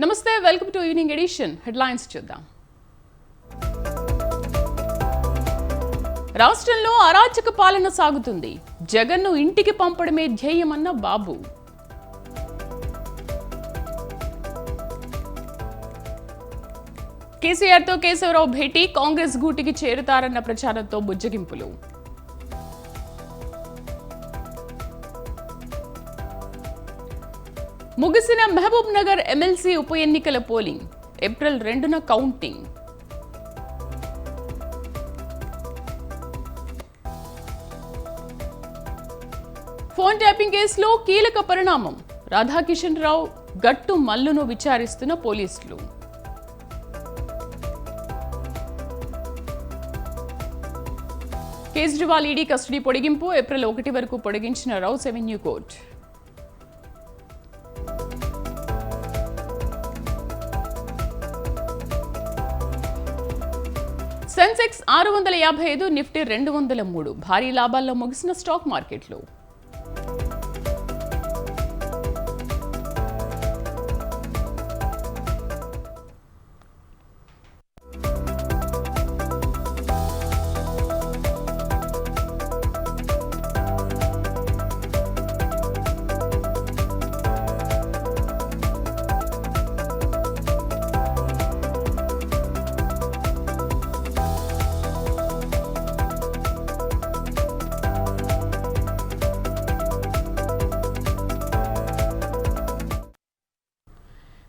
నమస్తే, welcome to evening edition. Headlines చూద్దాం. రాష్ట్రంలో అరాచక పాలన సాగుతుంది. జగన్ను ఇంటికి పంపడమే ధ్యేయమన్న బాబు. కేసీఆర్తో కేశవరావు భేటీ, కాంగ్రెస్ గూటికి చేరుతారన్న ప్రచారంతో బుజ్జగింపులు. ముగిసిన మహబూబ్ నగర్ ఎమ్మెల్సీ ఉప ఎన్నికల పోలింగ్. ఏప్రిల్ 2న కౌంటింగ్. ఫోన్ ట్యాపింగ్ కేసులో కీలక పరిణామం. రాధాకిషన్ రావు, గట్టు మల్లును విచారిస్తున్న పోలీసులు. కేజ్రీవాల్ ఈడీ కస్టడీ పొడిగింపు. ఏప్రిల్ 1 వరకు పొడిగించిన Rouse Avenue court. Sensex 655, Nifty 203. భారీ లాభాల్లో ముగిసిన స్టాక్ మార్కెట్లు.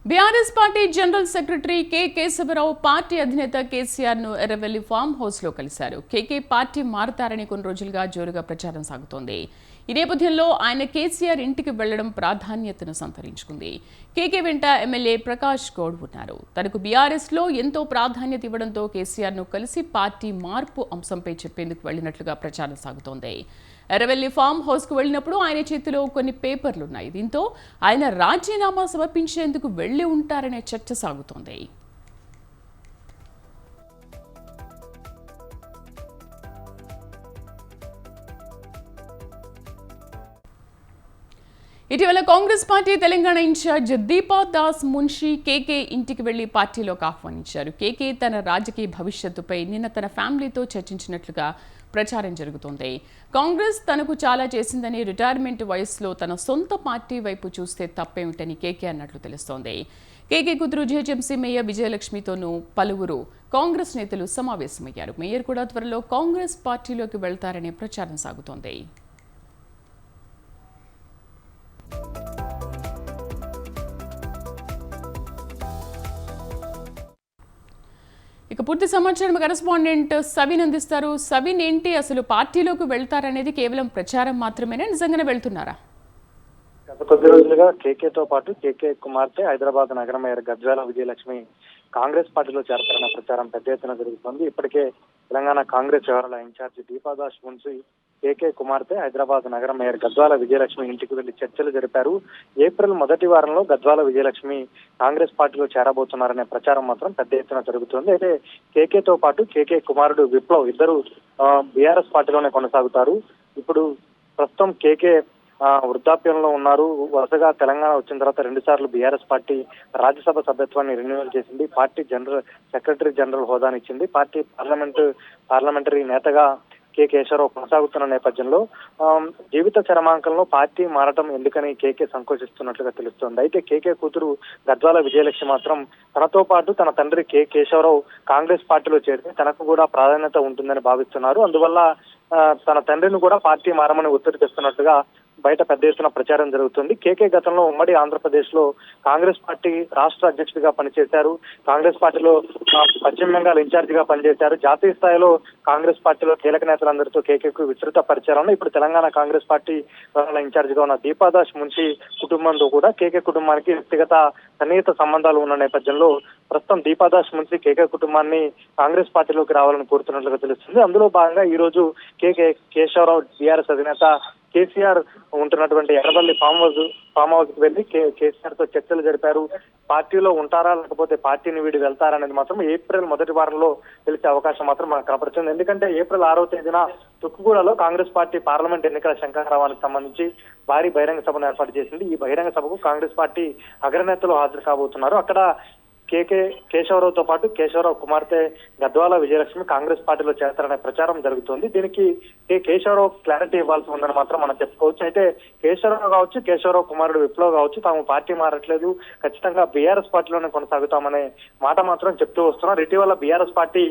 BRS party general secretary K Keshava Rao party అధినేత కేసీఆర్ ను ఎర్రవెల్లి ఫామ్ హౌస్ లో కలిశారు. కేకే పార్టీ మారతారని కొన్ని రోజులుగా జోరుగా ప్రచారం సాగుతోంది. ఈ నేపథ్యంలో ఆయన కేసీఆర్ ఇంటికి వెళ్లడం ప్రాధాన్యతను సంతరించుకుంది. కేకే వెంట ఎమ్మెల్యే ప్రకాష్ గౌడ్ ఉన్నారు. తనకు బీఆర్ఎస్ లో ఎంతో ప్రాధాన్యత ఇవ్వడంతో కేసీఆర్ ను కలిసి పార్టీ మార్పు అంశంపై చెప్పేందుకు వెళ్లినట్లుగా ప్రచారం సాగుతోంది. ఎర్రవెల్లి ఫామ్ హౌస్ కు వెళ్లినప్పుడు ఆయన చేతిలో కొన్ని పేపర్లున్నాయి. దీంతో ఆయన రాజీనామా సమర్పించేందుకు వెళ్లి ఉంటారనే చర్చ సాగుతోంది. ఇటీవల కాంగ్రెస్ పార్టీ తెలంగాణ ఇన్ఛార్జ్ దీపా దాస్ మున్షి కేకే ఇంటికి వెళ్లి పార్టీలోకి ఆహ్వానించారు. కేకే తన రాజకీయ భవిష్యత్తుపై నిన్న తన ఫ్యామిలీతో చర్చించినట్లుగా ప్రచారం జరుగుతోంది. కాంగ్రెస్ తనకు చాలా చేసిందని, రిటైర్మెంట్ వయసులో తన సొంత పార్టీ వైపు చూస్తే తప్పేమిటని కేకే అన్నట్లు తెలుస్తోంది. కేకే కూతురు జీహెచ్ఎంసీ మేయర్ విజయలక్ష్మితోనూ పలువురు కాంగ్రెస్ నేతలు సమావేశమయ్యారు. మేయర్ కూడా త్వరలో కాంగ్రెస్ పార్టీలోకి వెళ్తారనే ప్రచారం సాగుతోంది. ఇక పూర్తి సమాచారం కరెస్పాండెంట్ సవిన్ అందిస్తారు. సవిన్, ఏంటి అసలు పార్టీలోకి వెళ్తారనేది కేవలం ప్రచారం మాత్రమేనా, నిజంగానే వెళ్తున్నారా? గత కొద్ది రోజులుగా కేకేతో పాటు కేకే కుమార్తె హైదరాబాద్ నగర మేయర్ గద్వాల విజయలక్ష్మి కాంగ్రెస్ పార్టీలో చేరతారన్న ప్రచారం పెద్ద ఎత్తున జరుగుతోంది. ఇప్పటికే తెలంగాణ కాంగ్రెస్ వ్యవహారాల ఇన్ఛార్జి దీపాదాస్ మున్షి కేకే కుమార్తె హైదరాబాద్ నగర మేయర్ గద్వాల విజయలక్ష్మి ఇంటికి వెళ్లి చర్చలు జరిపారు. ఏప్రిల్ మొదటి వారంలో గద్వాల విజయలక్ష్మి కాంగ్రెస్ పార్టీలో చేరబోతున్నారనే ప్రచారం మాత్రం పెద్ద ఎత్తున జరుగుతోంది. అయితే కేకేతో పాటు కేకే కుమారుడు విప్లవ్ ఇద్దరు బీఆర్ఎస్ పార్టీలోనే కొనసాగుతారు. ఇప్పుడు ప్రస్తుతం కేకే వృద్ధాప్యంలో ఉన్నారు. వరుసగా తెలంగాణ వచ్చిన తర్వాత 2 సార్లు బీఆర్ఎస్ పార్టీ రాజ్యసభ సభ్యత్వాన్ని రెన్యువల్ చేసింది. పార్టీ సెక్రటరీ జనరల్ హోదానిచ్చింది. పార్టీ పార్లమెంటరీ నేతగా కె కేశవరావు కొనసాగుతున్న నేపథ్యంలో జీవిత చరమాంకంలో పార్టీ మారటం ఎందుకని కేకే సంకోచిస్తున్నట్లుగా తెలుస్తోంది. అయితే కేకే కూతురు గద్వాల విజయలక్ష్మి మాత్రం తనతో పాటు తన తండ్రి కె కేశవరావు కాంగ్రెస్ పార్టీలో చేరితే తనకు కూడా ప్రాధాన్యత ఉంటుందని భావిస్తున్నారు. అందువల్ల తన తండ్రిని కూడా పార్టీ మారమని ఒత్తిడి తెస్తున్నట్లుగా బయట పెద్ద ఎత్తున ప్రచారం జరుగుతుంది. కేకే గతంలో ఉమ్మడి ఆంధ్రప్రదేశ్ లో కాంగ్రెస్ పార్టీ రాష్ట్ర అధ్యక్షుడిగా పనిచేశారు. కాంగ్రెస్ పార్టీలో పశ్చిమ బెంగాల్ ఇన్ఛార్జ్ గా పనిచేశారు. జాతీయ స్థాయిలో కాంగ్రెస్ పార్టీలో కీలక నేతలందరితో కేకేకు విస్తృత పరిచయం. ఇప్పుడు తెలంగాణ కాంగ్రెస్ పార్టీ ఇన్ఛార్జ్ గా ఉన్న దీపాదాస్ మున్షి కుటుంబంతో కూడా కేకే కుటుంబానికి వ్యక్తిగత సన్నిహిత సంబంధాలు ఉన్న నేపథ్యంలో ప్రస్తుతం దీపాదాస్ మున్షి కేకే కుటుంబాన్ని కాంగ్రెస్ పార్టీలోకి రావాలని కోరుతున్నట్లుగా తెలుస్తుంది. అందులో భాగంగా ఈ రోజు కేకే కేశవరావు బీఆర్ఎస్ అధినేత కేసీఆర్ ఉంటున్నటువంటి ఎర్రబల్లి ఫామ్ హౌస్ కి వెళ్లి కేసీఆర్ తో చర్చలు జరిపారు. పార్టీలో ఉంటారా లేకపోతే పార్టీని వీడి వెళ్తారా అనేది మాత్రం ఏప్రిల్ మొదటి వారంలో తెలిసే అవకాశం మాత్రం మనకు కనపడుతుంది. ఎందుకంటే ఏప్రిల్ 6వ తేదీన తుక్కుగూడలో కాంగ్రెస్ పార్టీ పార్లమెంట్ ఎన్నికల శంఖారావానికి సంబంధించి భారీ బహిరంగ సభను ఏర్పాటు చేసింది. ఈ బహిరంగ సభకు కాంగ్రెస్ పార్టీ అగ్రనేతలు హాజరు కాబోతున్నారు. అక్కడ కేశవరావుతో పాటు కేశవరావు కుమార్తె గద్వాల విజయలక్ష్మి కాంగ్రెస్ పార్టీలో చేరతారనే ప్రచారం జరుగుతోంది. దీనికి కేశవరావు క్లారిటీ ఇవ్వాల్సి ఉందని మాత్రం మనం చెప్పుకోవచ్చు. అయితే కేశవరావు కావచ్చు, కేశవరావు కుమారుడు విప్లవ్ కావచ్చు, తాము పార్టీ మారట్లేదు, ఖచ్చితంగా బీఆర్ఎస్ పార్టీలోనే కొనసాగుతామనే మాట మాత్రం చెప్తూ వస్తున్నారు. ఇటీవల బీఆర్ఎస్ పార్టీ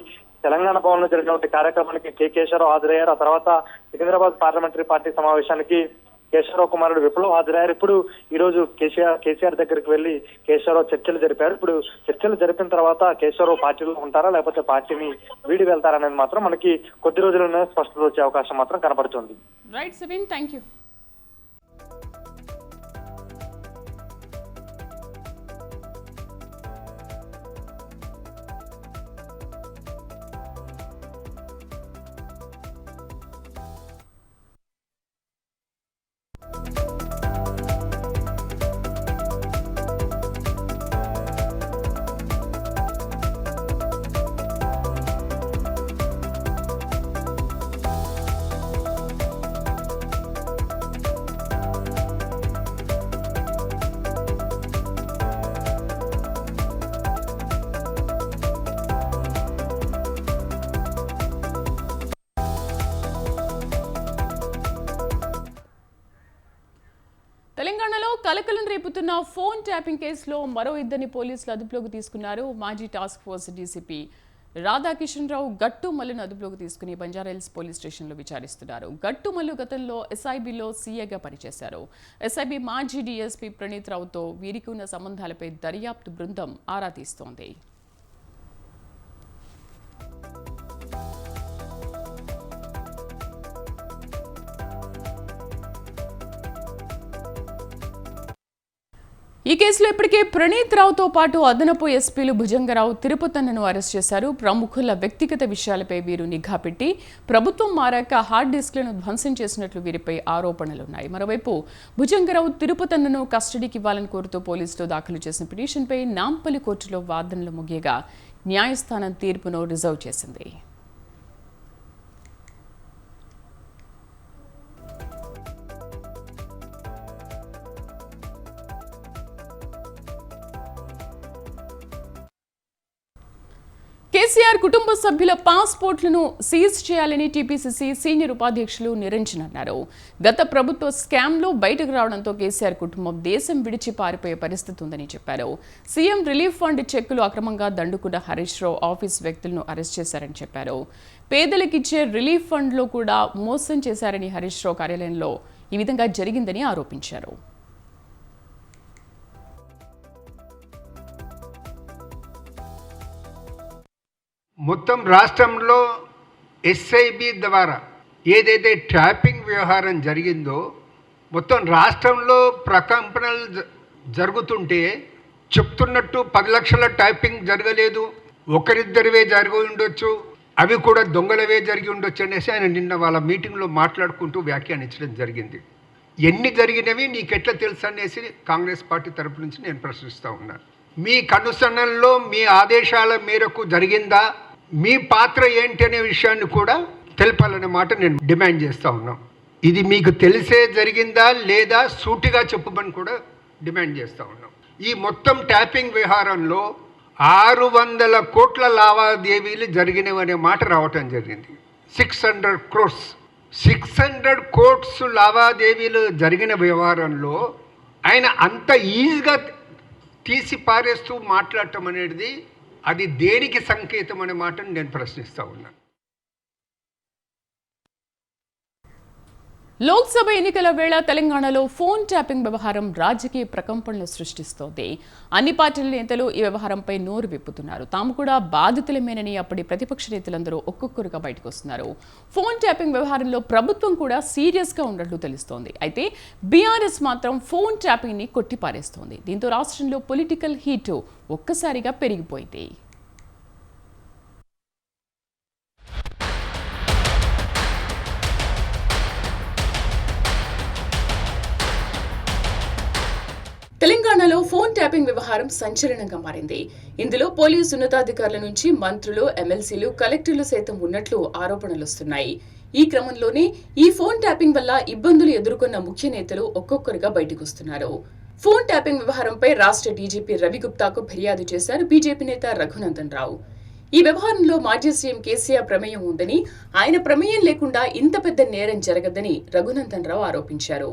తెలంగాణ భవన్ లో జరిగినటువంటి కార్యక్రమానికి కేశవరావు హాజరయ్యారు. ఆ తర్వాత సికింద్రాబాద్ పార్లమెంటరీ పార్టీ సమావేశానికి కేశవరావు కుమారుడు విప్లవ్ హాజరయ్యారు. ఇప్పుడు ఈ రోజు కేసీఆర్ దగ్గరికి వెళ్లి కేశవరావు చర్చలు జరిపారు. ఇప్పుడు చర్చలు జరిపిన తర్వాత కేశవరావు పార్టీలో ఉంటారా లేకపోతే పార్టీని వీడి వెళ్తారా అనేది మాత్రం మనకి కొద్ది రోజుల్లోనే స్పష్టత వచ్చే అవకాశం మాత్రం కనపడుతుంది. Right seven, thank you. తెలంగాణలో కలకలం రేపుతున్న ఫోన్ ట్యాపింగ్ కేసులో మరో ఇద్దరిని పోలీసులు అదుపులోకి తీసుకున్నారు. మాజీ టాస్క్ ఫోర్స్ డీసీపీ రాధాకిషన్ రావు గట్టుమల్లును అదుపులోకి తీసుకుని బంజారాహిల్స్ పోలీస్ స్టేషన్లో విచారిస్తున్నారు. గట్టుమల్లు గతంలో ఎస్ఐబిలో సీఏగా పనిచేశారు. ఎస్ఐబి మాజీ డీఎస్పీ ప్రణీత్ రావుతో వీరికి ఉన్న సంబంధాలపై దర్యాప్తు బృందం ఆరా తీస్తోంది. ఈ కేసులో ఇప్పటికే ప్రణీత్ రావుతో పాటు అదనపు ఎస్పీలు భుజంగరావు, తిరుపతన్నను అరెస్ట్ చేశారు. ప్రముఖుల వ్యక్తిగత విషయాలపై వీరు నిఘా పెట్టి ప్రభుత్వం మారాక హార్డ్ డిస్క్లను ధ్వంసం చేసినట్లు వీరిపై ఆరోపణలున్నాయి. మరోవైపు భుజంగరావు, తిరుపతన్నను కస్టడీకి ఇవ్వాలని కోరుతూ పోలీసులు దాఖలు చేసిన పిటిషన్పై నాంపల్లి కోర్టులో వాదనలు ముగియగా న్యాయస్థానం తీర్పును రిజర్వ్ చేసింది. కేసీఆర్ కుటుంబ సభ్యుల పాస్పోర్ట్లను సీజ్ చేయాలని టీపీసీసీ సీనియర్ ఉపాధ్యక్షులు నిరంజన్ అన్నారు. గత ప్రభుత్వ స్కామ్లో బయటకు రావడంతో కేసీఆర్ కుటుంబం దేశం విడిచి పారిపోయే పరిస్థితి ఉందని చెప్పారు. సీఎం రిలీఫ్ ఫండ్ చెక్కులు అక్రమంగా దండుకున్న హరీష్ రావు ఆఫీస్ వ్యక్తులను అరెస్ట్ చేశారని చెప్పారు. పేదలకిచ్చే రిలీఫ్ ఫండ్లో కూడా మోసం చేశారని హరీష్ రావు కార్యాలయంలో ఈ విధంగా జరిగిందని ఆరోపించారు. మొత్తం రాష్ట్రంలో ఎస్ఐబి ద్వారా ఏదైతే ట్రాపింగ్ వ్యవహారం జరిగిందో మొత్తం రాష్ట్రంలో ప్రకంపనలు జరుగుతుంటే చెప్తున్నట్టు 10 లక్షల ట్యాపింగ్ జరగలేదు, ఒకరిద్దరివే జరిగి ఉండొచ్చు, అవి కూడా దొంగలవే జరిగి ఉండొచ్చు అనేసి ఆయన నిన్న వాళ్ళ మీటింగ్లో మాట్లాడుకుంటూ వ్యాఖ్యానించడం జరిగింది. ఎన్ని జరిగినవి నీకెట్లా తెలుసు అనేసి కాంగ్రెస్ పార్టీ తరపు నుంచి నేను ప్రశ్నిస్తూ ఉన్నాను. మీ కనుసన్నల్లో మీ ఆదేశాల మేరకు జరిగిందా, మీ పాత్ర ఏంటి అనే విషయాన్ని కూడా తెలపాలనే మాట నేను డిమాండ్ చేస్తూ ఉన్నాం. ఇది మీకు తెలిసే జరిగిందా లేదా సూటిగా చెప్పమని కూడా డిమాండ్ చేస్తూ ఉన్నాం. ఈ మొత్తం ట్యాపింగ్ వ్యవహారంలో 600 కోట్ల లావాదేవీలు జరిగినవనే మాట రావటం జరిగింది. 600 crores 600 crores లావాదేవీలు జరిగిన వ్యవహారంలో ఆయన అంత ఈజీగా తీసి పారేస్తూ మాట్లాడటం అనేది అది దేనికి సంకేతం అనే మాటను నేను ప్రశ్నిస్తూ ఉన్నాను. లోక్సభ ఎన్నికల వేళ తెలంగాణలో ఫోన్ ట్యాపింగ్ వ్యవహారం రాజకీయ ప్రకంపనలు సృష్టిస్తోంది. అన్ని పార్టీల నేతలు ఈ వ్యవహారంపై నోరు విప్పుతున్నారు. తాము కూడా బాధితులమేనని అప్పటి ప్రతిపక్ష నేతలందరూ ఒక్కొక్కరుగా బయటకు వస్తున్నారు. ఫోన్ ట్యాపింగ్ వ్యవహారంలో ప్రభుత్వం కూడా సీరియస్గా ఉన్నట్లు తెలుస్తోంది. అయితే బీఆర్ఎస్ మాత్రం ఫోన్ ట్యాపింగ్ ని కొట్టిపారేస్తోంది. దీంతో రాష్ట్రంలో పొలిటికల్ హీటు ఒక్కసారిగా పెరిగిపోయింది. ఫోన్ ట్యాపింగ్ వ్యవహారం సంచలనంగా మారింది. ఇందులో పోలీసు ఉన్నతాధికారుల నుంచి మంత్రులు, ఎమ్మెల్సీలు, కలెక్టర్లు సైతం ఉన్నట్లు ఆరోపణలొస్తున్నాయి. ఈ క్రమంలోనే ఈ ఫోన్ ట్యాపింగ్ వల్ల ఇబ్బందులు ఎదుర్కొన్న ముఖ్య నేతలు ఒక్కొక్కరుగా బయటకొస్తున్నారు. ఫోన్ ట్యాపింగ్ వ్యవహారంపై రాష్ట్ర డీజీపీ రవిగుప్తాకు ఫిర్యాదు చేశారు బీజేపీ నేత రఘునందన్ రావు. ఈ వ్యవహారంలో మాజీ సీఎం కేసీఆర్ ప్రమేయం ఉందని, ఆయన ప్రమేయం లేకుండా ఇంత పెద్ద నేరం జరగదని రఘునందన్ రావు ఆరోపించారు.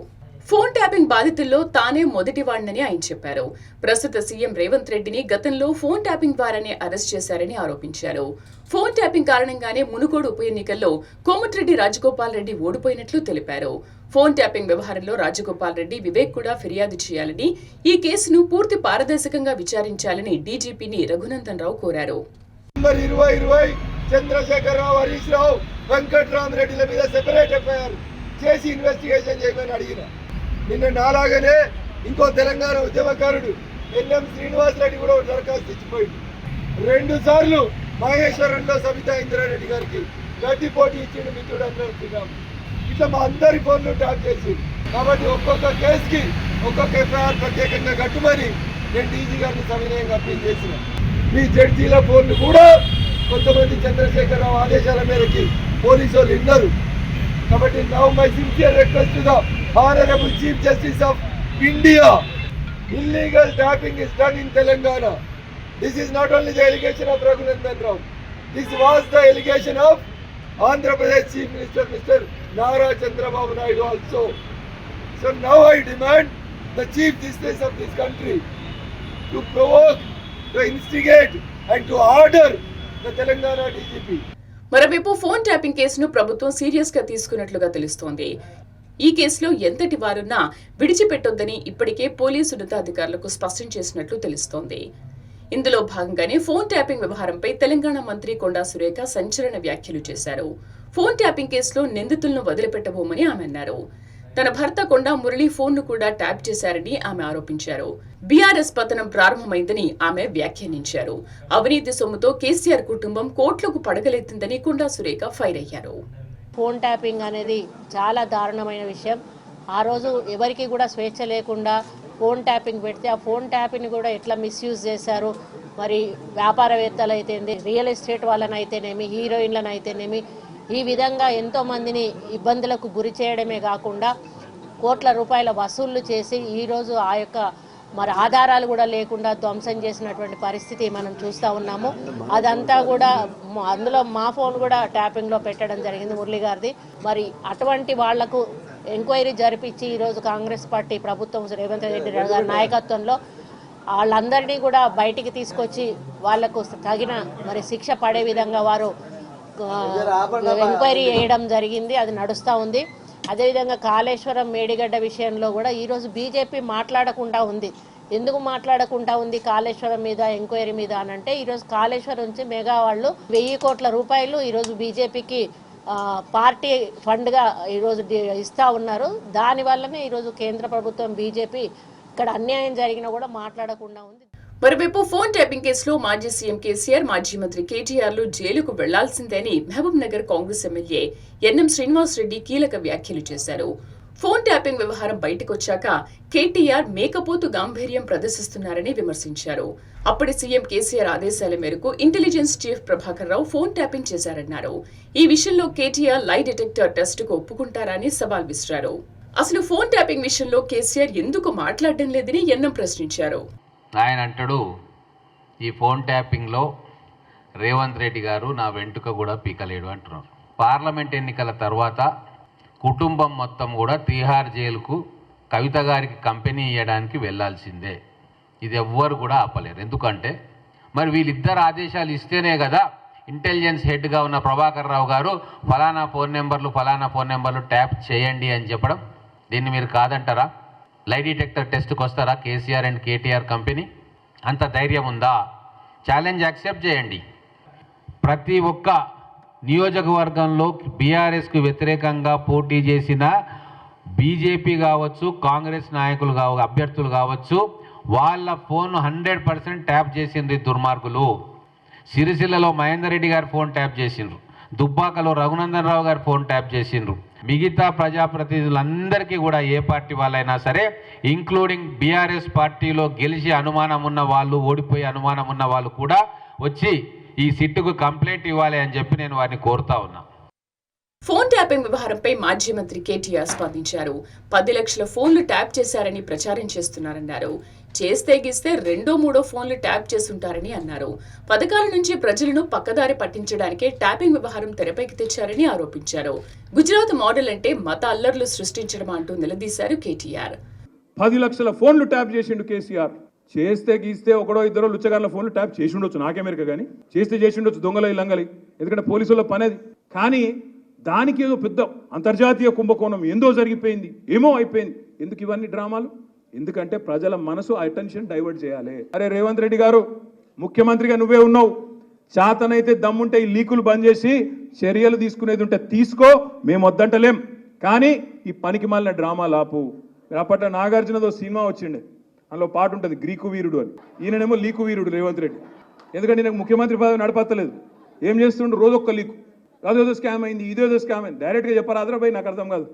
ఫోన్ ట్యాపింగ్ బాధితుల్లో తానే మొదటివాడినని ఆయన చెప్పారు. ప్రస్తుత సీఎం రేవంత్ రెడ్డిని గతంలో ఫోన్ ట్యాపింగ్ ద్వారానే అరెస్ట్ చేశారని ఆరోపించారు. ఫోన్ ట్యాపింగ్ కారణంగానే మునుగోడు ఉప ఎన్నికల్లో కోమటిరెడ్డి రాజగోపాల్ రెడ్డి ఓడిపోయినట్లు తెలిపారు. ఫోన్ ట్యాపింగ్ వ్యవహారంలో రాజగోపాల్ రెడ్డి, వివేక్ కూడా ఫిర్యాదు చేయాలని, ఈ కేసును పూర్తి పారదర్శకంగా విచారించాలని డీజీపీని రఘునందన్ రావు కోరారు. 2020 చంద్రశేఖరరావు, హరీష్ రావు, వెంకట్రామరెడ్డిల మీద సెపరేట్ ఎఫ్ఐఆర్ చేసి ఇన్వెస్టిగేషన్ చేయమని అడిగిన. నిన్న నాలాగానే ఇంకో తెలంగాణ ఉద్యమకారుడు ఎన్ఎం శ్రీనివాస్ రెడ్డి కూడా దరఖాస్తు ఇచ్చిపోయింది. 2 సార్లు మహేశ్వరంలో సబితా ఇంద్రారెడ్డి గారికి గట్టి పోటీ ఇచ్చిండు మిత్రుడు అందరం. ఇట్లా మా అందరి ఫోన్లు ట్యాప్ చేసి, కాబట్టి ఒక్కొక్క కేసుకి ఒక్కొక్క ఎఫ్ఐఆర్ ప్రత్యేకంగా కట్టుమని నేను డీజీ గారిని సవినయంగా అప్పీల్ చేసిన. మీ జడ్జీల ఫోన్లు కూడా కొంతమంది చంద్రశేఖరరావు ఆదేశాల మేరకి పోలీసు వాళ్ళు విన్నారు. కాబట్టి now my sincere request to the honourable chief justice of India, illegal tapping is done in Telangana. This is not only the allegation of Raghunandan Rao. This was the allegation of Andhra Pradesh Chief Minister Mr. Nara Chandrababu Naidu also. So now I demand the Chief Justice of this country to provoke, to instigate and to order the Telangana DGP. మరోవైపు phone tapping కేసును ప్రభుత్వం serious గా తీసుకున్నట్లుగా తెలుస్తోంది. ఈ కేసులో ఎంతటి వారున్నా విడిచిపెట్టొద్దని ఇప్పటికే police ఉన్నతాధికారులకు స్పష్టం చేసినట్లు తెలుస్తోంది. ఇందులో భాగంగానే ఫోన్ ట్యాపింగ్ వ్యవహారంపై తెలంగాణ మంత్రి కొండా సురేఖ సంచలన వ్యాఖ్యలు చేశారు. ఫోన్ ట్యాపింగ్ కేసులో నిందితులను వదిలిపెట్టబోమని ఆమె అన్నారు. తన భర్త కొండా మురళీ ఫోన్ ను కూడా ట్యాప్ చేశారని ఆమె ఆరోపించారు. బీఆర్ఎస్ పతనం ప్రారంభమైందని ఆమె వ్యాఖ్యానించారు. అవినీతి సొమ్ముతో కేసీఆర్ కుటుంబం కోట్లకు పడగలెత్తిందని కొండా సురేఖ ఫైర్ అయ్యారు. ఫోన్ ట్యాపింగ్ అనేది చాలా దారుణమైన విషయం. ఆ రోజు ఎవరికి కూడా స్వేచ్ఛ లేకుండా ఫోన్ ట్యాపింగ్ పెడితే ఆ ఫోన్ ట్యాపింగ్ కూడా ఎట్లా మిస్యూజ్ చేశారు. మరి వ్యాపారవేత్తలు అయితేనేమి, రియల్ ఎస్టేట్ వాళ్ళని అయితేనేమి, హీరోయిన్లను అయితేనేమి, ఈ విధంగా ఎంతో మందిని ఇబ్బందులకు గురి చేయడమే కాకుండా కోట్ల రూపాయల వసూళ్లు చేసి ఈరోజు ఆ యొక్క మరి ఆధారాలు కూడా లేకుండా ధ్వంసం చేసినటువంటి పరిస్థితి మనం చూస్తూ ఉన్నాము. అదంతా కూడా అందులో మా ఫోన్ కూడా ట్యాపింగ్లో పెట్టడం జరిగింది మురళి గారిది. మరి అటువంటి వాళ్లకు ఎంక్వైరీ జరిపించి ఈరోజు కాంగ్రెస్ పార్టీ ప్రభుత్వం రేవంత్ రెడ్డి గారి నాయకత్వంలో వాళ్ళందరినీ కూడా బయటికి తీసుకొచ్చి వాళ్లకు తగిన మరి శిక్ష పడే విధంగా వారు ఎంక్వైరీ చేయడం జరిగింది. అది నడుస్తూ ఉంది. అదేవిధంగా కాళేశ్వరం మేడిగడ్డ విషయంలో కూడా ఈరోజు బీజేపీ మాట్లాడకుండా ఉంది. ఎందుకు మాట్లాడకుండా ఉంది కాళేశ్వరం మీద ఎంక్వైరీ మీద అనంటే, ఈరోజు కాళేశ్వరం నుంచి మెగా వాళ్ళు 1000 కోట్ల రూపాయలు ఈరోజు బీజేపీకి పార్టీ ఫండ్గా ఈరోజు ఇస్తూ ఉన్నారు. దానివల్లనే ఈరోజు కేంద్ర ప్రభుత్వం బీజేపీ ఇక్కడ అన్యాయం జరిగినా కూడా మాట్లాడకుండా ఉంది. మరోవైపు ఫోన్ ట్యాపింగ్ కేసులో మాజీ సీఎం కేసీఆర్, మాజీ మంత్రి కేటీఆర్లు జైలుకు వెళ్లాల్సిందేని మహబూబ్ నగర్ కాంగ్రెస్ ఎమ్మెల్యే ఎన్ఎం శ్రీనివాస్ రెడ్డి కీలక వ్యాఖ్యలు చేశారు. ఫోన్ ట్యాపింగ్ వ్యవహారం బయటకొచ్చాక కేటీఆర్ మేకపోతు గాంభీర్యం ప్రదర్శిస్తున్నారని విమర్శించారు. అప్పటి సీఎం కేసీఆర్ ఆదేశాల మేరకు intelligence chief Prabhakar Rao phone tapping చేశారన్నారు. ఈ విషయంలో కేటీఆర్ లై డిటెక్టర్ టెస్టుకు ఒప్పుకుంటారని సవాల్ విసిరారు. అసలు ఫోన్ ట్యాపింగ్ విషయంలో కేసీఆర్ ఎందుకు మాట్లాడడం లేదని ఎన్ఎం ప్రశ్నించారు. ఆయన అంటాడు, ఈ ఫోన్ ట్యాపింగ్లో రేవంత్ రెడ్డి గారు నా వెంట్రుక కూడా పీకలేడు అంటున్నారు. పార్లమెంట్ ఎన్నికల తర్వాత కుటుంబం మొత్తం కూడా తీహార్ జైలుకు కవిత గారికి కంపెనీ ఇవ్వడానికి వెళ్లాల్సిందే. ఇది ఎవ్వరు కూడా ఆపలేరు. ఎందుకంటే మరి వీళ్ళిద్దరు ఆదేశాలు ఇస్తేనే కదా ఇంటెలిజెన్స్ హెడ్గా ఉన్న ప్రభాకర్ రావు గారు ఫలానా ఫోన్ నెంబర్లు ట్యాప్ చేయండి అని చెప్పడం. దీన్ని మీరు కాదంటారా? లై డిటెక్టర్ టెస్ట్కి వస్తారా కేసీఆర్ అండ్ కేటీఆర్ కంపెనీ? అంత ధైర్యం ఉందా? ఛాలెంజ్ యాక్సెప్ట్ చేయండి. ప్రతి ఒక్క నియోజకవర్గంలో బీఆర్ఎస్కు వ్యతిరేకంగా పోటీ చేసిన బీజేపీ కావచ్చు, కాంగ్రెస్ నాయకులు అభ్యర్థులు కావచ్చు, వాళ్ళ ఫోన్ 100% ట్యాప్ చేసిండ్రు దుర్మార్గులు. సిరిసిల్లలో మహేందర్ రెడ్డి గారి ఫోన్ ట్యాప్ చేసిండ్రు. దుబ్బాకలో రఘునందన్ రావు గారు ఫోన్ ట్యాప్ చేసిండ్రు. మిగతా ప్రజాప్రతినిధులందరికీ కూడా ఏ పార్టీ వాళ్ళైనా సరే, ఇంక్లూడింగ్ బీఆర్ఎస్ పార్టీలో గెలిచి అనుమానం ఉన్న వాళ్ళు, ఓడిపోయి అనుమానం ఉన్న వాళ్ళు కూడా వచ్చి ఈ సిట్టుకు కంప్లైంట్ ఇవ్వాలి అని చెప్పి నేను వారిని కోరుతా ఉన్నా. ఫోన్ ట్యాపింగ్ వ్యవహారంపై మాజీ మంత్రి కేటీఆర్ స్పందించారు. 10 లక్షల ఫోన్లు ట్యాప్ చేశారని ప్రచారం చేస్తున్నారన్నారు. చేస్తే గీస్తే 2-3 ఫోన్లు ట్యాప్ చేసుంటారని అన్నారు. పథకాల నుంచి ప్రజలను పక్కదారి పట్టించడానికే ట్యాపింగ్ వ్యవహారం తెరపైకి తెచ్చారని ఆరోపించారు. గుజరాత్ మోడల్ అంటే మత అల్లర్లు సృష్టించడం అంటూ నిలదీశారు కేటీఆర్. 10 లక్షల ఫోన్లు ట్యాప్ చేసిండు కేసీఆర్. చేస్తే గీస్తే ఒకడో ఇద్దరో లుచ్చగాళ్ళ ఫోన్లు ట్యాప్ చేసి ఉండొచ్చు, నాకెమెరిక కానీ చేస్తే చేసి ఉండొచ్చు, దొంగల ఇల్లంగలి, ఎందుకంటే పోలీసుల పనేది. కానీ దానికి ఏదో పెద్ద అంతర్జాతీయ కుంభకోణం ఏందో జరిగిపోయింది, ఏమో అయిపోయింది. ఎందుకు ఇవన్నీ డ్రామాలు? ఎందుకంటే ప్రజల మనసు అటెన్షన్ డైవర్ట్ చేయాలి. అరే రేవంత్ రెడ్డి గారు, ముఖ్యమంత్రిగా నువ్వే ఉన్నావు, చేతనైతే దమ్ముంటే ఈ లీకులు బంద్ చేసి చర్యలు తీసుకునేది ఉంటే తీసుకో, మేము వద్దంటలేం. కానీ ఈ పనికి మాలిన డ్రామాలు ఆపు. అప్పట్లో నాగార్జునదో సినిమా వచ్చిండే, అందులో పాట ఉంటుంది గ్రీకు వీరుడు అని. ఈయననేమో లీకు వీరుడు రేవంత్ రెడ్డి. ఎందుకంటే నాకు ముఖ్యమంత్రి పదవి నడపత్తలేదు. ఏం చేస్తుండ్రు? రోజొక్క లీకు, అదేదో స్కామ్ అయింది, ఇదేదో స్కామ్ అయింది. డైరెక్ట్గా చెప్పారు అదరా నాకు అర్థం కాదు,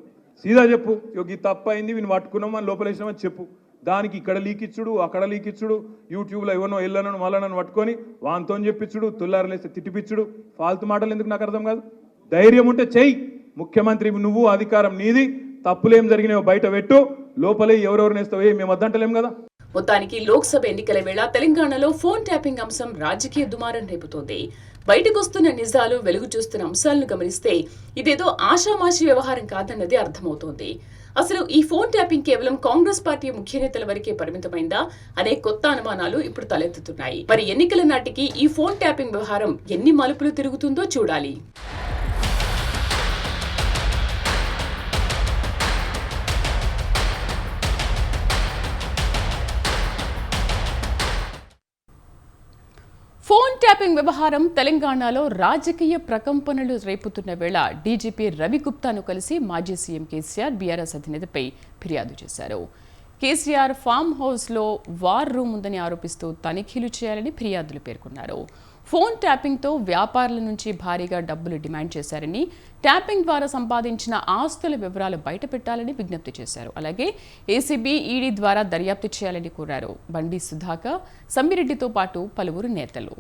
సీదా చెప్పు, ఈ తప్పు అయింది, వీని పట్టుకున్నామని లోపలేసినామని చెప్పు. దానికి ఇక్కడ లీక్ ఇచ్చుడు, అక్కడ లీక్ ఇచ్చుడు, యూట్యూబ్లో ఎవరినో ఎల్లనను మళ్ళనను పట్టుకొని వాంతో చెప్పించుడు, తుల్లారలేస్తే తిట్టిపిచ్చుడు, ఫాల్తు మాటలు ఎందుకు నాకు అర్థం కాదు. ధైర్యం ఉంటే చెయ్యి, ముఖ్యమంత్రి నువ్వు, అధికారం నీది, తప్పులేం జరిగినాయో బయట పెట్టు, లోపలే ఎవరెవరినేస్తావో మేము వద్దంటలేం కదా. మొత్తానికి లోక్సభ ఎన్నికల వేళ తెలంగాణలో ఫోన్ ట్యాపింగ్ అంశం రాజకీయ దుమారం రేపుతోంది. బయటకొస్తున్న నిజాలు, వెలుగు చూస్తున్న అంశాలను గమనిస్తే ఇదేదో ఆషామాషి వ్యవహారం కాదన్నది అర్థమవుతోంది. అసలు ఈ ఫోన్ ట్యాపింగ్ కేవలం కాంగ్రెస్ పార్టీ ముఖ్య నేతల వరకే పరిమితమైందా అనే కొత్త అనుమానాలు ఇప్పుడు తలెత్తుతున్నాయి. మరి ఎన్నికల నాటికి ఈ ఫోన్ ట్యాపింగ్ వ్యవహారం ఎన్ని మలుపులు తిరుగుతుందో చూడాలి. ఫోన్ ట్యాపింగ్ వ్యవహారం తెలంగాణలో రాజకీయ ప్రకంపనలు రేపుతున్న వేళ డీజీపీ రవిగుప్తాను కలిసి మాజీ సీఎం కేసీఆర్ బీఆర్ఎస్ అధినేతపై ఫిర్యాదు చేశారు. కేసీఆర్ ఫామ్ హౌస్లో వార్ రూమ్ ఉందని ఆరోపిస్తూ తనిఖీలు చేయాలని ఫిర్యాదులు పేర్కొన్నారు. ఫోన్ ట్యాపింగ్తో వ్యాపారుల నుంచి భారీగా డబ్బులు డిమాండ్ చేశారని, ట్యాపింగ్ ద్వారా సంపాదించిన ఆస్తుల వివరాలు బయటపెట్టాలని విజ్ఞప్తి చేశారు. అలాగే ఏసీబీ, ఈడీ ద్వారా దర్యాప్తు చేయాలని కోరారు. బండి సుధాకర్, సమ్మిరెడ్డితో పాటు పలువురు నేతలు.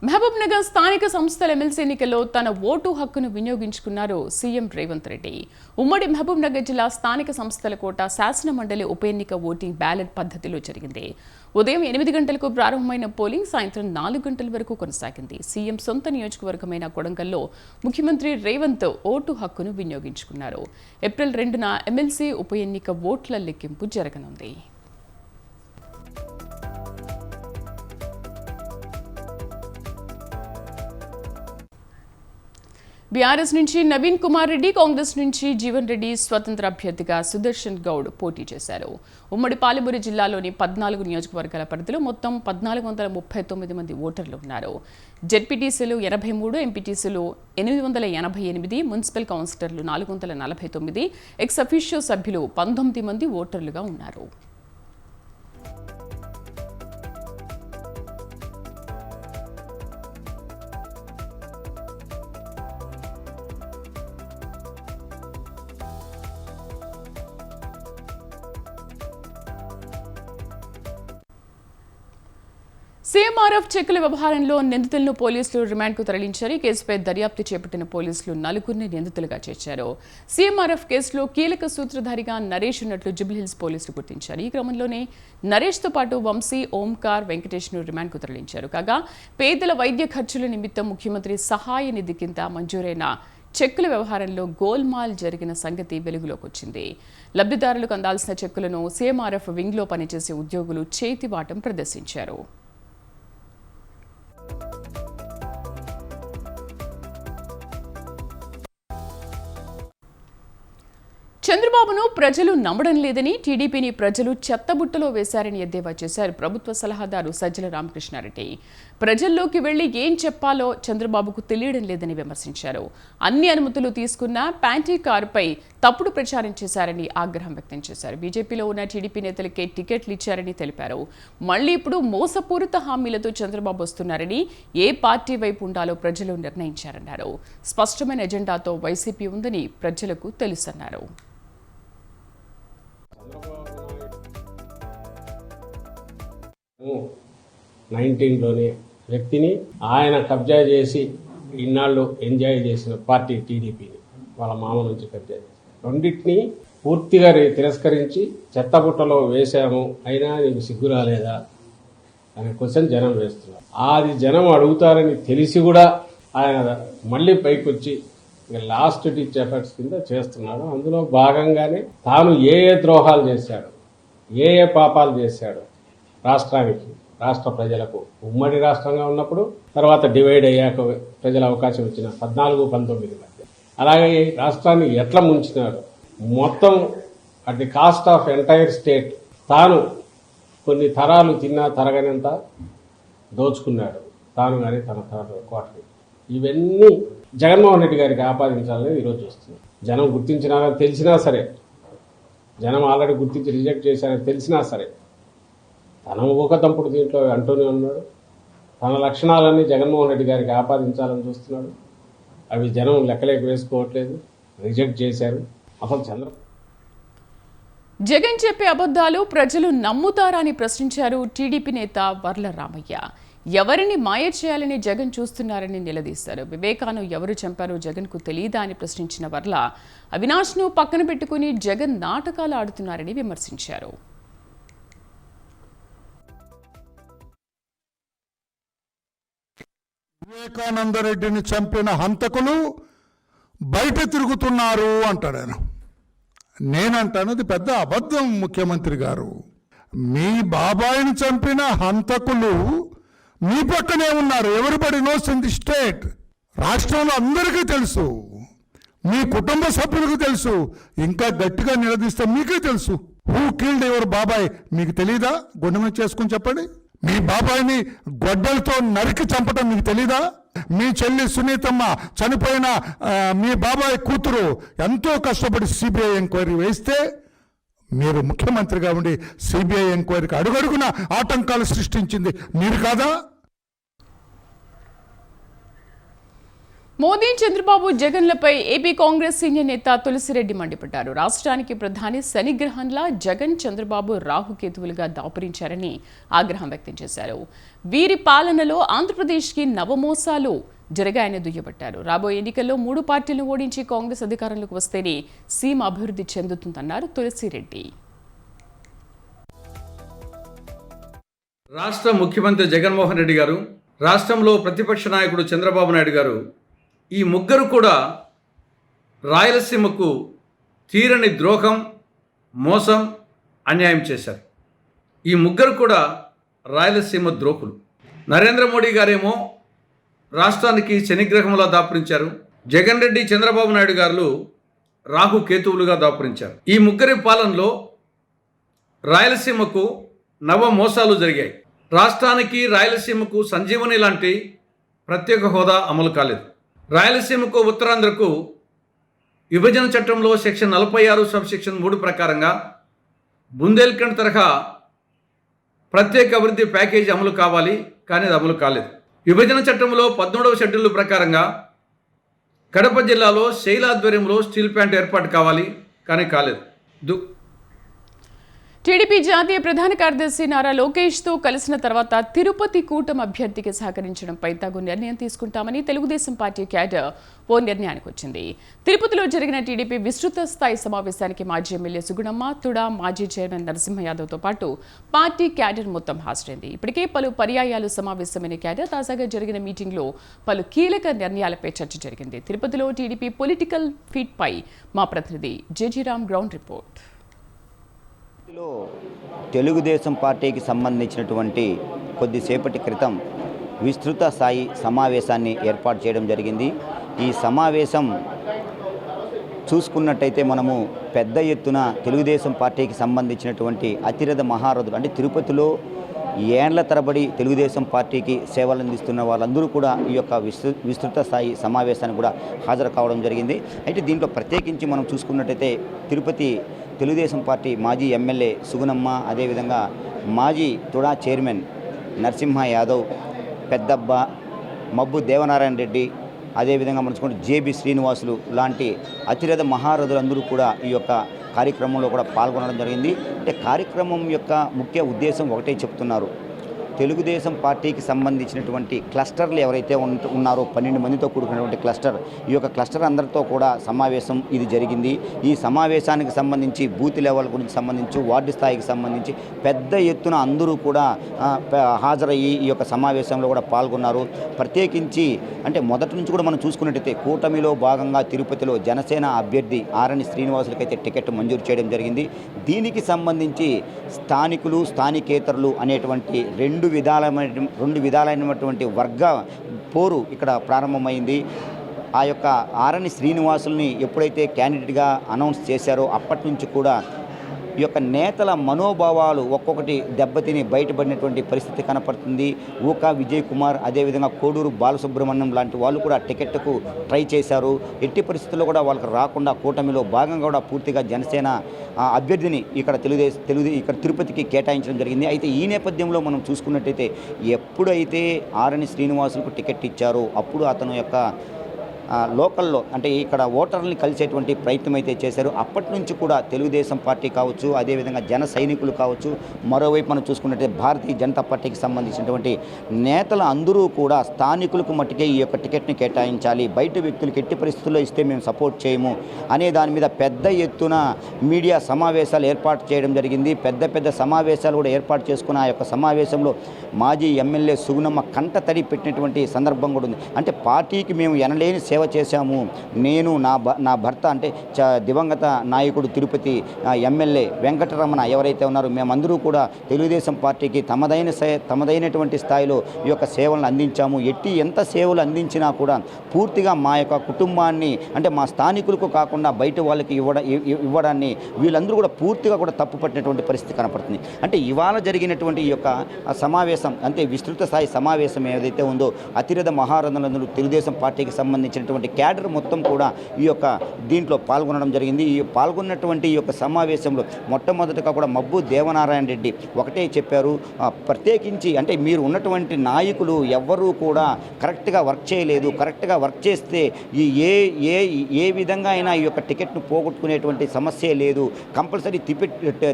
మహబూబ్ నగర్ స్థానిక సంస్థల ఎమ్మెల్సీ ఎన్నికల్లో తన ఓటు హక్కును వినియోగించుకున్నారు సీఎం రేవంత్ రెడ్డి. ఉమ్మడి మహబూబ్ నగర్ జిల్లా స్థానిక సంస్థల కోట శాసన మండలి ఉప ఎన్నిక ఓటింగ్ బ్యాలెట్ పద్ధతిలో జరిగింది. ఉదయం 8 గంటలకు ప్రారంభమైన పోలింగ్ సాయంత్రం 4 గంటల వరకు కొనసాగింది. సీఎం సొంత నియోజకవర్గమైన కొడంగల్లో ముఖ్యమంత్రి రేవంత్ ఓటు హక్కును వినియోగించుకున్నారు. ఏప్రిల్ 2న ఎమ్మెల్సీ ఉప ఎన్నిక ఓట్ల లెక్కింపు జరగనుంది. బీఆర్ఎస్ నుంచి నవీన్ కుమార్ రెడ్డి, కాంగ్రెస్ నుంచి జీవన్ రెడ్డి స్వతంత్ర అభ్యర్థిగా సుదర్శన్ గౌడ్ పోటీ చేశారు. ఉమ్మడి పాలమూరు జిల్లాలోని 14 నియోజకవర్గాల పరిధిలో మొత్తం 1439 మంది ఓటర్లు ఉన్నారు. జెడ్పీటీసీలు 83, ఎంపీటీసీలు 888, మున్సిపల్ కౌన్సిలర్లు 449, ఎక్స్ అఫీషియో సభ్యులు 19 మంది ఓటర్లుగా ఉన్నారు. సీఎంఆర్ఎఫ్ చెక్కుల వ్యవహారంలో నిందితులను పోలీసులు రిమాండ్కు తరలించారు. ఈ కేసుపై దర్యాప్తు చేపట్టిన పోలీసులు 4గురిని నిందితులుగా చేర్చారు. సీఎంఆర్ఎఫ్ కేసులో కీలక సూత్రధారిగా నరేష్ ఉన్నట్లు జుబ్లీహిల్స్ పోలీసులు గుర్తించారు. ఈ క్రమంలోనే నరేష్తో పాటు వంశీ, ఓంకార్, వెంకటేష్ను రిమాండ్కు తరలించారు. కాగా పేదల వైద్య ఖర్చుల నిమిత్తం ముఖ్యమంత్రి సహాయ నిధి కింద మంజూరైన చెక్కుల వ్యవహారంలో గోల్మాల్ జరిగిన సంగతి వెలుగులోకి వచ్చింది. లబ్ధిదారులకు అందాల్సిన చెక్కులను సీఎంఆర్ఎఫ్ వింగ్లో పనిచేసే ఉద్యోగులు చేతివాటం ప్రదర్శించారు. చంద్రబాబును ప్రజలు నమ్మడం లేదని, టీడీపీని ప్రజలు చెత్తబుట్టలో వేశారని ఎద్దేవా చేశారు ప్రభుత్వ సలహాదారు సజ్జల రామకృష్ణారెడ్డి. ప్రజల్లోకి వెళ్లి ఏం చెప్పాలో చంద్రబాబుకు తెలియడం లేదని విమర్శించారు. అన్ని అనుమతులు తీసుకున్న ప్యాంటీ కారుపై తప్పుడు ప్రచారం చేశారని ఆగ్రహం వ్యక్తం చేశారు. బీజేపీలో ఉన్న టీడీపీ నేతలకే టికెట్లు ఇచ్చారని తెలిపారు. మళ్లీ ఇప్పుడు మోసపూరిత హామీలతో చంద్రబాబు వస్తున్నారని, ఏ పార్టీ వైపు ఉండాలో ప్రజలు నిర్ణయించారన్నారు. స్పష్టమైన ఎజెండాతో వైసీపీ ఉందని ప్రజలకు తెలుసన్నారు. 19లోనే వ్యక్తిని ఆయన కబ్జా చేసి ఇన్నాళ్ళు ఎంజాయ్ చేసిన పార్టీ టీడీపీని వాళ్ళ మామ నుంచి కబ్జా చేసి రెండింటినీ పూర్తిగా తిరస్కరించి చెత్తబుట్టలో వేశాము, అయినా నీకు సిగ్గు రాలేదా అనే క్వశ్చన్ జనం వేస్తున్నారు. అది జనం అడుగుతారని తెలిసి కూడా ఆయన మళ్ళీ పైకి వచ్చి లాస్ట్ డిచ్ ఎఫర్ట్స్ కింద చేస్తున్నాడు. అందులో భాగంగానే తాను ఏ ద్రోహాలు చేశాడు, ఏ పాపాలు చేశాడు రాష్ట్రానికి, రాష్ట్ర ప్రజలకు, ఉమ్మడి రాష్ట్రంగా ఉన్నప్పుడు, తర్వాత డివైడ్ అయ్యాక ప్రజల అవకాశం ఇచ్చిన 14-19 మధ్య, అలాగే రాష్ట్రాన్ని ఎట్లా ముంచినాడు, మొత్తం at the cost of entire state తాను కొన్ని తరాలు తిన్నా తరగనంత దోచుకున్నాడు తాను కానీ తన కోటని. ఇవన్నీ జగన్మోహన్ రెడ్డి గారికి ఆపాదించాలని ఈరోజు చూస్తున్నారు. జనం గుర్తించినారని తెలిసినా సరే, జనం ఆల్రెడీ గుర్తించి రిజెక్ట్ చేశారని తెలిసినా సరే, తన ఒక తంపుడు దీంట్లో అంటూనే ఉన్నాడు. తన లక్షణాలన్నీ జగన్మోహన్ రెడ్డి గారికి ఆపాదించాలని చూస్తున్నాడు. అవి జనం లెక్కలేక వేసుకోవట్లేదు, రిజెక్ట్ చేశారు. అసలు జగన్ చెప్పే అబద్ధాలు ప్రజలు నమ్ముతారా అని ప్రశ్నించారు టీడీపీ నేత వర్ల రామయ్య. ఎవరిని మాయ చేయాలని జగన్ చూస్తున్నారని నిలదీశారు. వివేకాను ఎవరు చంపారో జగన్కు తెలియదా అని ప్రశ్నించిన వర్ల, అవినాష్ను పక్కన పెట్టుకుని జగన్ నాటకాలు ఆడుతున్నారని విమర్శించారు. వివేకానందరెడ్డిని చంపిన హంతకులు బయట తిరుగుతున్నారు అంటాడు ఆయన. నేనంటాను అది పెద్ద అబద్ధం ముఖ్యమంత్రి గారు. మీ బాబాయిని చంపిన హంతకులు మీ పక్కనే ఉన్నారు. Everybody nose in the state. రాష్ట్రంలో అందరికీ తెలుసు, మీ కుటుంబ సభ్యులకు తెలుసు, ఇంకా గట్టిగా నిలదీస్తే మీకే తెలుసు. హూ కిల్డ్ యువర్ బాబాయ్ మీకు తెలీదా? గుండె మీద చేసుకుని చెప్పండి. మీ బాబాయిని గొడ్డలతో నరికి చంపటం మీకు తెలీదా? మీ చెల్లి సునీతమ్మ చనిపోయిన మీ బాబాయ్ కూతురు ఎంతో కష్టపడి సిబిఐ ఎంక్వైరీ వేస్తే మీరు ముఖ్యమంత్రిగా ఉండి సిబిఐ ఎంక్వైరీకి అడుగడుగున ఆటంకాలు సృష్టించింది మీరు కాదా? మోదీ, చంద్రబాబు, జగన్లపై ఏపీ కాంగ్రెస్ సీనియర్ నేత తులసిరెడ్డి మండిపడ్డారు. రాష్ట్రానికి ప్రధాని శనిగ్రహంలా జగన్, చంద్రబాబు రాహుకేతువులుగా దాపురించారని ఆగ్రహం వ్యక్తం చేశారు. వీరి పాలనలో ఆంధ్రప్రదేశ్కి నవమోసాలు జరిగాయని దుయ్యబట్టారు. రాబోయే ఎన్నికల్లో 3 పార్టీలను ఓడించి కాంగ్రెస్ అధికారంలోకి వస్తేనే సీమ అభివృద్ధి చెందుతుందన్నారు తులసిరెడ్డి. రాష్ట్ర ముఖ్యమంత్రి జగన్మోహన్ రెడ్డి గారు, రాష్ట్రంలో ప్రతిపక్ష నాయకుడు చంద్రబాబు నాయుడు గారు, ఈ ముగ్గురు కూడా రాయలసీమకు తీరని ద్రోహం, మోసం, అన్యాయం చేశారు. ఈ ముగ్గురు కూడా రాయలసీమ ద్రోహులు. నరేంద్ర మోడీ గారేమో రాష్ట్రానికి శనిగ్రహంలా దాపురించారు. జగన్ రెడ్డి, చంద్రబాబు నాయుడు గారు రాహు కేతువులుగా దాపురించారు. ఈ ముగ్గురి పాలనలో రాయలసీమకు నవ మోసాలు జరిగాయి. రాష్ట్రానికి, రాయలసీమకు సంజీవని లాంటి ప్రత్యేక హోదా అమలు కాలేదు. రాయలసీమకు, ఉత్తరాంధ్రకు విభజన చట్టంలో సెక్షన్ 46 సబ్ సెక్షన్ 3 ప్రకారంగా బుందేల్ఖండ్ తరహా ప్రత్యేక అభివృద్ధి ప్యాకేజీ అమలు కావాలి, కానీ అది అమలు కాలేదు. విభజన చట్టంలో 13వ షెడ్యూల్ ప్రకారంగా కడప జిల్లాలో శైల ఆధ్వర్యంలో స్టీల్ ప్లాంట్ ఏర్పాటు కావాలి, కానీ కాలేదు. టీడీపీ జాతీయ ప్రధాన కార్యదర్శి నారా లోకేష్తో కలిసిన తర్వాత తిరుపతి కూటమి అభ్యర్థికి సహకరించడంపై తగు నిర్ణయం తీసుకుంటామని తెలుగుదేశం పార్టీ క్యాడర్ ఓ నిర్ణయానికి వచ్చింది. తిరుపతిలో జరిగిన టీడీపీ విస్తృత స్థాయి సమావేశానికి మాజీ ఎమ్మెల్యే సుగుణమ్మ, తుడా, మాజీ చైర్మన్ నరసింహ యాదవ్తో పాటు పార్టీ క్యాడర్ మొత్తం హాజరైంది. ఇప్పటికే పలు పర్యాయాలు సమావేశమైన క్యాడర్ తాజాగా జరిగిన మీటింగ్లో పలు కీలక నిర్ణయాలపై చర్చ జరిగింది. తిరుపతిలో టీడీపీ పొలిటికల్ ఫీట్ పై మా ప్రతినిధి జేజీరామ్ గ్రౌండ్ రిపోర్ట్. తెలుగుదేశం పార్టీకి సంబంధించినటువంటి కొద్దిసేపటి క్రితం విస్తృత స్థాయి సమావేశాన్ని ఏర్పాటు చేయడం జరిగింది. ఈ సమావేశం చూసుకున్నట్టయితే మనము పెద్ద ఎత్తున తెలుగుదేశం పార్టీకి సంబంధించినటువంటి అతిరథ మహారథులు అంటే తిరుపతిలో ఏండ్ల తరబడి తెలుగుదేశం పార్టీకి సేవలు అందిస్తున్న వాళ్ళందరూ కూడా ఈ యొక్క విస్తృత స్థాయి సమావేశానికి కూడా హాజరు కావడం జరిగింది. అయితే దీంట్లో ప్రత్యేకించి మనం చూసుకున్నట్టయితే తిరుపతి తెలుగుదేశం పార్టీ మాజీ ఎమ్మెల్యే సుగుణమ్మ, అదేవిధంగా మాజీ తుడా చైర్మన్ నరసింహ యాదవ్, పెద్దబ్బ, మబ్బు దేవనారాయణ రెడ్డి, అదేవిధంగా మనం చూసుకుంటే జేబీ శ్రీనివాసులు లాంటి అతిరథ మహారథులందరూ కూడా ఈ యొక్క కార్యక్రమంలో కూడా పాల్గొనడం జరిగింది. అంటే కార్యక్రమం యొక్క ముఖ్య ఉద్దేశం ఒకటే చెప్తున్నారు. తెలుగుదేశం పార్టీకి సంబంధించినటువంటి క్లస్టర్లు ఎవరైతే ఉన్నారో 12 మందితో కూడుకున్నటువంటి క్లస్టర్, ఈ యొక్క క్లస్టర్ అందరితో కూడా సమావేశం ఇది జరిగింది. ఈ సమావేశానికి సంబంధించి బూత్ లెవెల్ గురించి సంబంధించి, వార్డు స్థాయికి సంబంధించి పెద్ద ఎత్తున అందరూ కూడా హాజరయ్యి ఈ యొక్క సమావేశంలో కూడా పాల్గొన్నారు. ప్రత్యేకించి అంటే మొదటి నుంచి కూడా మనం చూసుకున్నట్టయితే కూటమిలో భాగంగా తిరుపతిలో జనసేన అభ్యర్థి ఆరణి శ్రీనివాసులకైతే టికెట్ మంజూరు చేయడం జరిగింది. దీనికి సంబంధించి స్థానికులు, స్థానికేతరులు అనేటువంటి రెండు విధాలైనటువంటి వర్గ పోరు ఇక్కడ ప్రారంభమైంది. ఆ యొక్క ఆరణి శ్రీనివాసుల్ని ఎప్పుడైతే క్యాండిడేట్గా అనౌన్స్ చేశారో అప్పటి నుంచి కూడా ఈ యొక్క నేతల మనోభావాలు ఒక్కొక్కటి దెబ్బతిని బయటపడినటువంటి పరిస్థితి కనపడుతుంది. ఊకా విజయ్ కుమార్, అదేవిధంగా కోడూరు బాలసుబ్రహ్మణ్యం లాంటి వాళ్ళు కూడా టికెట్కు ట్రై చేశారు. ఎట్టి పరిస్థితుల్లో కూడా వాళ్ళకి రాకుండా కూటమిలో భాగంగా కూడా పూర్తిగా జనసేన అభ్యర్థిని ఇక్కడ ఇక్కడ తిరుపతికి కేటాయించడం జరిగింది. అయితే ఈ నేపథ్యంలో మనం చూసుకున్నట్టయితే ఎప్పుడైతే ఆరణి శ్రీనివాసులకు టికెట్ ఇచ్చారో అప్పుడు అతను యొక్క లోకల్లో అంటే ఇక్కడ ఓటర్లని కలిసేటువంటి ప్రయత్నం అయితే చేశారు. అప్పటి నుంచి కూడా తెలుగుదేశం పార్టీ కావచ్చు, అదేవిధంగా జన సైనికులు కావచ్చు, మరోవైపు మనం చూసుకున్నట్లయితే భారతీయ జనతా పార్టీకి సంబంధించినటువంటి నేతలు అందరూ కూడా స్థానికులకు మట్టుకే ఈ యొక్క టికెట్ని కేటాయించాలి, బయట వ్యక్తులకు ఎట్టి పరిస్థితుల్లో ఇస్తే మేము సపోర్ట్ చేయము అనే దాని మీద పెద్ద ఎత్తున మీడియా సమావేశాలు ఏర్పాటు చేయడం జరిగింది. పెద్ద సమావేశాలు కూడా ఏర్పాటు చేసుకున్న ఆ యొక్క సమావేశంలో మాజీ ఎమ్మెల్యే సుగుణమ్మ కంట తడి పెట్టినటువంటి సందర్భం కూడా ఉంది. అంటే పార్టీకి మేము ఎనలేని సేవ చేశాము, నేను నా భర్త అంటే దివంగత నాయకుడు తిరుపతి ఎమ్మెల్యే వెంకటరమణ ఎవరైతే ఉన్నారో మేమందరూ కూడా తెలుగుదేశం పార్టీకి తమదైనటువంటి స్థాయిలో ఈ యొక్క సేవలను అందించాము. ఎంత సేవలు అందించినా కూడా పూర్తిగా మా యొక్క కుటుంబాన్ని అంటే మా స్థానికులకు కాకుండా బయట వాళ్ళకి ఇవ్వడాన్ని వీళ్ళందరూ కూడా పూర్తిగా కూడా తప్పుపట్టినటువంటి పరిస్థితి కనపడుతుంది. అంటే ఇవాళ జరిగినటువంటి ఈ యొక్క సమావేశం అంటే విస్తృత స్థాయి సమావేశం ఏదైతే ఉందో అతిరథ మహారథులందరూ తెలుగుదేశం పార్టీకి సంబంధించినటువంటి క్యాడర్ మొత్తం కూడా ఈ యొక్క దీంట్లో పాల్గొనడం జరిగింది. ఈ పాల్గొన్నటువంటి ఈ యొక్క సమావేశంలో మొట్టమొదటిగా కూడా మబ్బు దేవనారాయణ రెడ్డి ఒకటే చెప్పారు, ప్రత్యేకించి అంటే మీరు ఉన్నటువంటి నాయకులు ఎవ్వరూ కూడా కరెక్ట్గా వర్క్ చేయలేదు, కరెక్ట్గా వర్క్ చేస్తే ఏ విధంగా అయినా ఈ యొక్క టికెట్ను పోగొట్టుకునేటువంటి సమస్య లేదు, కంపల్సరీ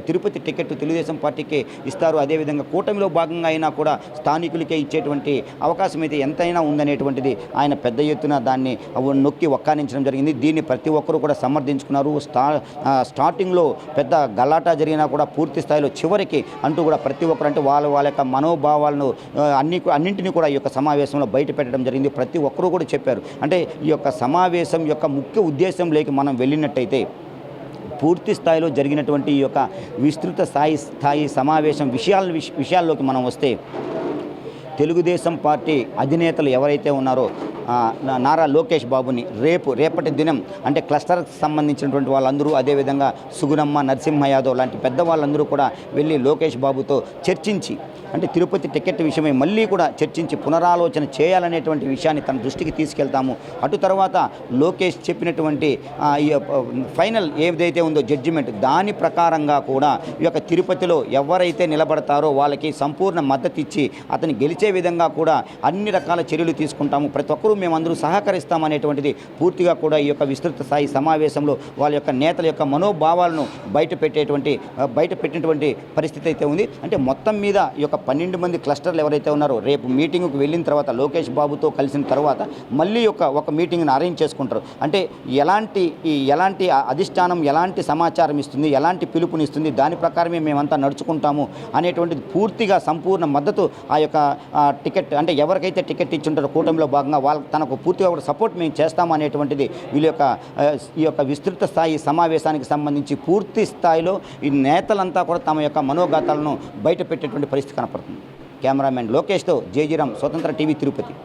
తిరుపతి టికెట్ తెలుగుదేశం పార్టీకే ఇస్తారు, అదేవిధంగా కూటమిలో భాగంగా అయినా కూడా స్థానికులకే ఇచ్చేటువంటి అవకాశం అయితే ఎంతైనా ఉందనేటువంటిది ఆయన పెద్ద ఎత్తున దాన్ని నొక్కి వక్కానించడం జరిగింది. దీన్ని ప్రతి ఒక్కరూ కూడా సమర్థించుకున్నారు. స్టార్టింగ్లో పెద్ద గలాటా జరిగినా కూడా పూర్తి స్థాయిలో చివరికి అంటూ కూడా ప్రతి ఒక్కరు అంటే వాళ్ళ యొక్క మనోభావాలను అన్నింటినీ కూడా ఈ యొక్క సమావేశంలో బయట పెట్టడం జరిగింది. ప్రతి ఒక్కరూ కూడా చెప్పారు. అంటే ఈ యొక్క సమావేశం యొక్క ముఖ్య ఉద్దేశంలోకి మనం వెళ్ళినట్టయితే పూర్తి స్థాయిలో జరిగినటువంటి ఈ యొక్క విస్తృత స్థాయి సమావేశం విషయాల్లోకి మనం వస్తే తెలుగుదేశం పార్టీ అధినేతలు ఎవరైతే ఉన్నారో నారా లోకేష్ బాబుని రేపటి దినం అంటే క్లస్టర్కి సంబంధించినటువంటి వాళ్ళందరూ అదేవిధంగా సుగుణమ్మ, నరసింహ యాదవ్ లాంటి పెద్దవాళ్ళందరూ కూడా వెళ్ళి లోకేష్ బాబుతో చర్చించి అంటే తిరుపతి టికెట్ విషయమై మళ్ళీ కూడా చర్చించి పునరాలోచన చేయాలనేటువంటి విషయాన్ని తన దృష్టికి తీసుకెళ్తాము. అటు తర్వాత లోకేష్ చెప్పినటువంటి ఫైనల్ ఏదైతే ఉందో జడ్జిమెంట్ దాని ప్రకారంగా కూడా ఈ యొక్క తిరుపతిలో ఎవరైతే నిలబడతారో వాళ్ళకి సంపూర్ణ మద్దతు ఇచ్చి అతని గెలిచే విధంగా కూడా అన్ని రకాల చర్యలు తీసుకుంటాము, ప్రతి ఒక్కరూ మేమందరూ సహకరిస్తామనేటువంటిది పూర్తిగా కూడా ఈ యొక్క విస్తృత స్థాయి సమావేశంలో వాళ్ళ యొక్క నేతల యొక్క మనోభావాలను బయట పెట్టినటువంటి పరిస్థితి అయితే ఉంది. అంటే మొత్తం మీద ఈ యొక్క 12 మంది క్లస్టర్లు ఎవరైతే ఉన్నారో రేపు మీటింగ్కి వెళ్ళిన తర్వాత లోకేష్ బాబుతో కలిసిన తర్వాత మళ్ళీ ఒక మీటింగ్ని అరేంజ్ చేసుకుంటారు. అంటే ఎలాంటి అధిష్టానం ఎలాంటి సమాచారం ఇస్తుంది, ఎలాంటి పిలుపునిస్తుంది, దాని ప్రకారమే మేమంతా నడుచుకుంటాము అనేటువంటిది పూర్తిగా సంపూర్ణ మద్దతు ఆ యొక్క టికెట్ అంటే ఎవరికైతే టికెట్ ఇచ్చుంటారో కూటమిలో భాగంగా తనకు పూర్తిగా కూడా సపోర్ట్ మేము చేస్తాము అనేటువంటిది ఈ యొక్క విస్తృత స్థాయి సమావేశానికి సంబంధించి పూర్తి స్థాయిలో ఈ నేతలంతా కూడా తమ యొక్క మనోగాతాలను బయట పెట్టేటువంటి పరిస్థితి కనపడుతుంది. కెమెరామెన్ లోకేష్తో జేజీరామ్, స్వతంత్ర టీవీ, తిరుపతి.